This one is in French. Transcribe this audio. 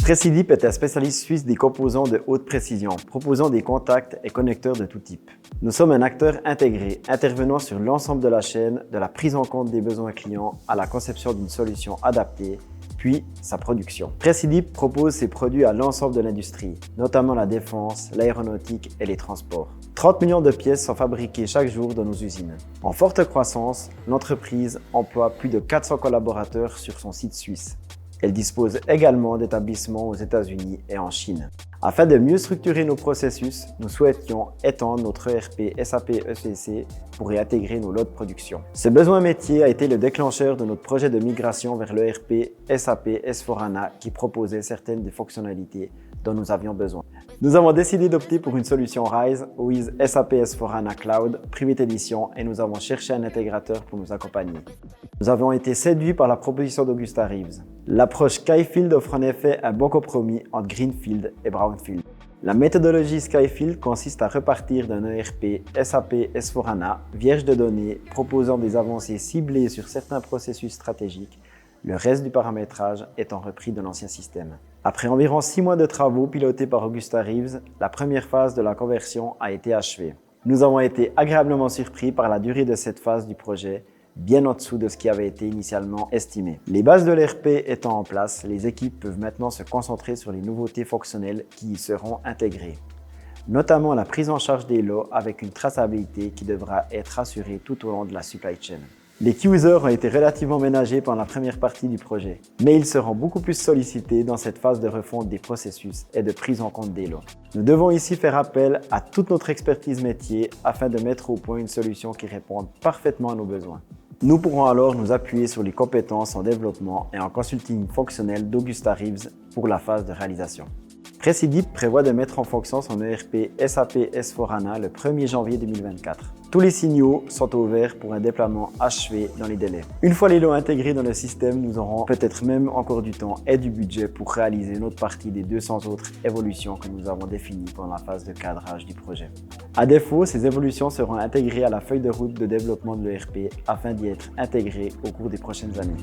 Precidip est un spécialiste suisse des composants de haute précision, proposant des contacts et connecteurs de tout type. Nous sommes un acteur intégré, intervenant sur l'ensemble de la chaîne, de la prise en compte des besoins clients à la conception d'une solution adaptée, puis sa production. Precidip propose ses produits à l'ensemble de l'industrie, notamment la défense, l'aéronautique et les transports. 30 millions de pièces sont fabriquées chaque jour dans nos usines. En forte croissance, l'entreprise emploie plus de 400 collaborateurs sur son site suisse. Elle dispose également d'établissements aux États-Unis et en Chine. Afin de mieux structurer nos processus, nous souhaitions étendre notre ERP SAP ECC pour y intégrer nos lots de production. Ce besoin métier a été le déclencheur de notre projet de migration vers l'ERP SAP S4HANA qui proposait certaines des fonctionnalités dont nous avions besoin. Nous avons décidé d'opter pour une solution RISE with SAP S4HANA Cloud Private Edition et nous avons cherché un intégrateur pour nous accompagner. Nous avons été séduits par la proposition d'Augusta Reeves. L'approche Skyfield offre en effet un bon compromis entre Greenfield et Brownfield. La méthodologie Skyfield consiste à repartir d'un ERP SAP S4HANA vierge de données proposant des avancées ciblées sur certains processus stratégiques, le reste du paramétrage étant repris de l'ancien système. Après environ 6 mois de travaux pilotés par Augusta Reeves, la première phase de la conversion a été achevée. Nous avons été agréablement surpris par la durée de cette phase du projet, bien en dessous de ce qui avait été initialement estimé. Les bases de l'ERP étant en place, les équipes peuvent maintenant se concentrer sur les nouveautés fonctionnelles qui y seront intégrées, notamment la prise en charge des lots avec une traçabilité qui devra être assurée tout au long de la supply chain. Les key users ont été relativement ménagés pendant la première partie du projet, mais ils seront beaucoup plus sollicités dans cette phase de refonte des processus et de prise en compte des lots. Nous devons ici faire appel à toute notre expertise métier afin de mettre au point une solution qui réponde parfaitement à nos besoins. Nous pourrons alors nous appuyer sur les compétences en développement et en consulting fonctionnel d'Augusta Reeves pour la phase de réalisation. Precidip prévoit de mettre en fonction son ERP SAP S4HANA le 1er janvier 2024. Tous les signaux sont au vert pour un déploiement achevé dans les délais. Une fois les lots intégrés dans le système, nous aurons peut-être même encore du temps et du budget pour réaliser notre partie des 200 autres évolutions que nous avons définies pendant la phase de cadrage du projet. À défaut, ces évolutions seront intégrées à la feuille de route de développement de l'ERP afin d'y être intégrées au cours des prochaines années.